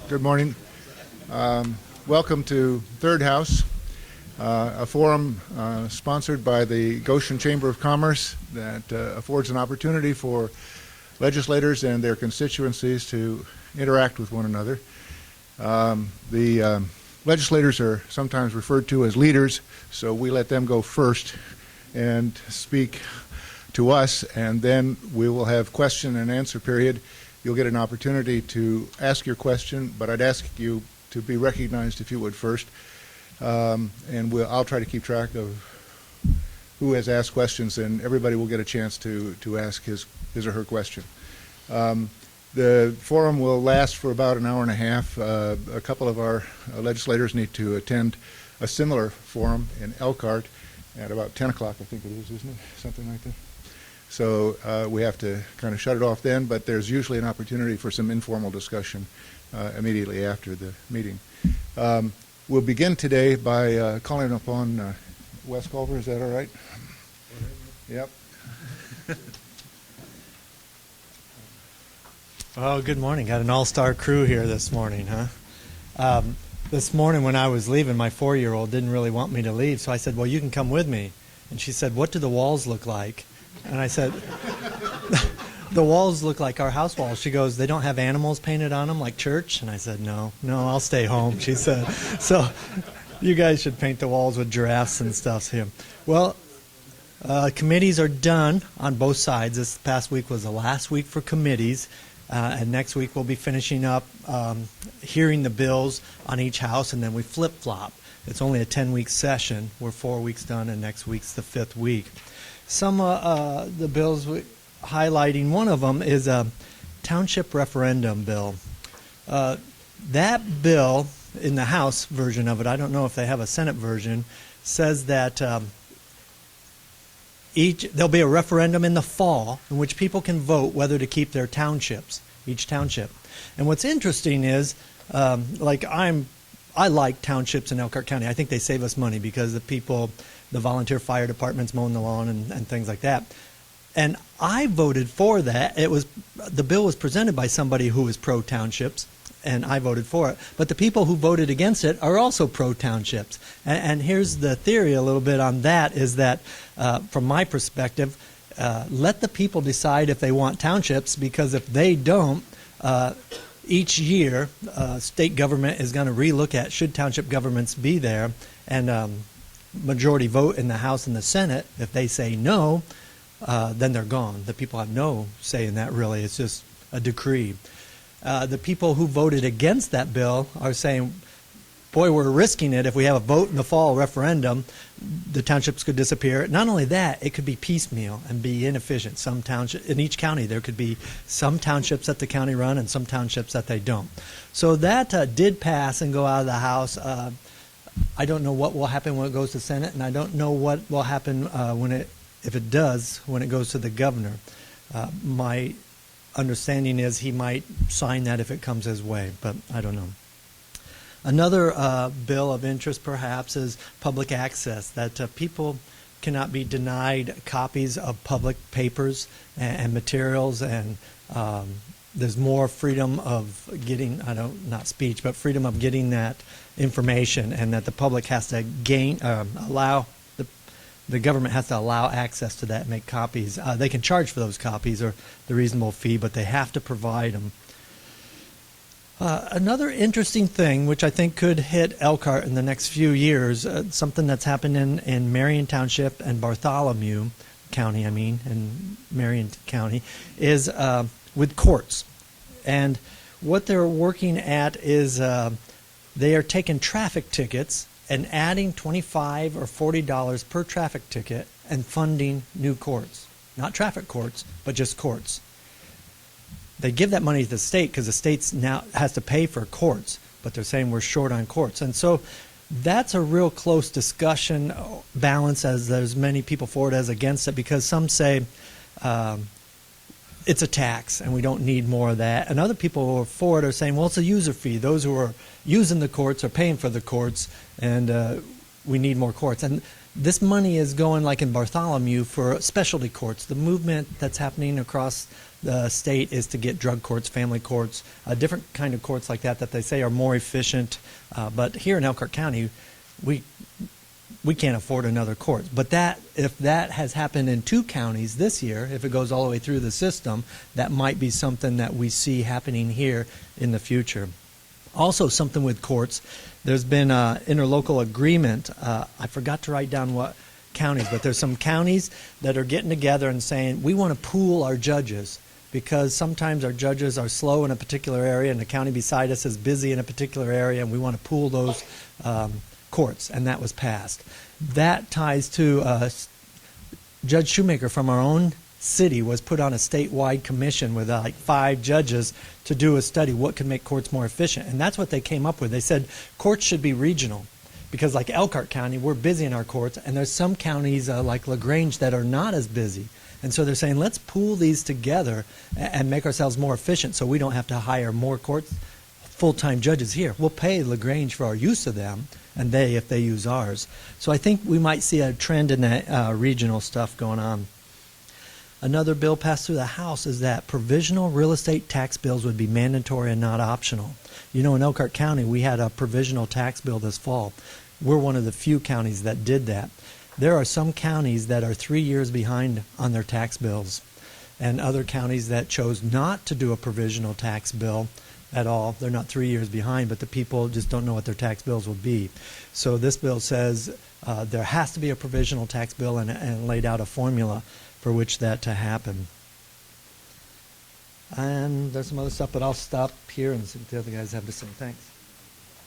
Good morning. Welcome to Third House, a forum sponsored by the Goshen Chamber of Commerce that affords an opportunity for legislators and their constituencies to interact with one another. The legislators are sometimes referred to as leaders, so we let them go first and speak to us, and then we will have question and answer period. You'll get an opportunity to ask your question, but I'd ask you to be recognized if you would first. And I'll try to keep track of who has asked questions, and everybody will get a chance to ask his or her question. The forum will last for about an hour and a half. A couple of our legislators need to attend a similar forum in Elkhart at about 10 o'clock, I think it is, isn't it? Something like that. So we have to kind of shut it off then, but there's usually an opportunity for some informal discussion immediately after the meeting. We'll begin today by calling upon Wes Culver. Is that all right? Yep. Oh, good morning. Got an all-star crew here this morning, huh? This morning when I was leaving, my 4-year-old didn't really want me to leave, so I said, well, you can come with me. And she said, what do the walls look like? And I said, the walls look like our house walls. She goes, they don't have animals painted on them like church? And I said, no, I'll stay home, she said. So you guys should paint the walls with giraffes and stuff here. Well, committees are done on both sides. This past week was the last week for committees. And next week we'll be finishing up hearing the bills on each house, and then we flip-flop. It's only a 10-week session. We're 4 weeks done, and next week's the 5th week. Some the bills highlighting, one of them is a township referendum bill. That bill, in the House version of it, I don't know if they have a Senate version, says that there'll be a referendum in the fall in which people can vote whether to keep their townships, each township. And what's interesting is, I like townships in Elkhart County. I think they save us money because the volunteer fire departments mowing the lawn and things like that. And I voted for that. The bill was presented by somebody who was pro-townships, and I voted for it. But the people who voted against it are also pro-townships. And here's the theory a little bit on that, is that, from my perspective, let the people decide if they want townships, because if they don't, each year, state government is going to relook at should township governments be there, and majority vote in the House and the Senate. If they say no, then they're gone. The people have no say in that, really. It's just a decree. The people who voted against that bill are saying, boy, we're risking it. If we have a vote in the fall referendum, the townships could disappear. Not only that, it could be piecemeal and be inefficient. Some township, in each county, there could be some townships that the county run and some townships that they don't. So that did pass and go out of the House. I don't know what will happen when it goes to Senate, and I don't know what will happen if it does, when it goes to the governor. My understanding is he might sign that if it comes his way, but I don't know. Another bill of interest, perhaps, is public access, that people cannot be denied copies of public papers and materials, and there's more freedom of getting, not speech, but freedom of getting that information, and that the public has to the government has to allow access to that and make copies. They can charge for those copies or the reasonable fee, but they have to provide them. Another interesting thing, which I think could hit Elkhart in the next few years, something that's happened in Marion Township and Bartholomew County, in Marion County, is with courts. And what they're working at is they are taking traffic tickets and adding $25 or $40 per traffic ticket and funding new courts. Not traffic courts, but just courts. They give that money to the state because the state now has to pay for courts, but they're saying we're short on courts. And so that's a real close discussion balance, as there's many people for it as against it, because some say it's a tax and we don't need more of that. And other people who are for it are saying, well, it's a user fee. Those who are using the courts are paying for the courts, and we need more courts. And this money is going, like in Bartholomew, for specialty courts. The movement that's happening across the state is to get drug courts, family courts, different kind of courts like that they say are more efficient. But here in Elkhart County, we can't afford another court. But if that has happened in 2 counties this year, if it goes all the way through the system, that might be something that we see happening here in the future. Also, something with courts, there's been an interlocal agreement. I forgot to write down what counties, but there's some counties that are getting together and saying, we want to pool our judges, because sometimes our judges are slow in a particular area and the county beside us is busy in a particular area, and we want to pool those courts, and that was passed. That ties to Judge Shoemaker from our own city was put on a statewide commission with like 5 judges to do a study what could make courts more efficient, and that's what they came up with. They said courts should be regional, because like Elkhart County, we're busy in our courts, and there's some counties like LaGrange that are not as busy. And so they're saying, let's pool these together and make ourselves more efficient so we don't have to hire more full-time judges here. We'll pay LaGrange for our use of them, and if they use ours. So I think we might see a trend in that regional stuff going on. Another bill passed through the House is that provisional real estate tax bills would be mandatory and not optional. You know, in Elkhart County, we had a provisional tax bill this fall. We're one of the few counties that did that. There are some counties that are 3 years behind on their tax bills, and other counties that chose not to do a provisional tax bill at all. They're not 3 years behind, but the people just don't know what their tax bills will be. So this bill says there has to be a provisional tax bill, and laid out a formula for which that to happen. And there's some other stuff, but I'll stop here and see what the other guys have to say. Thanks.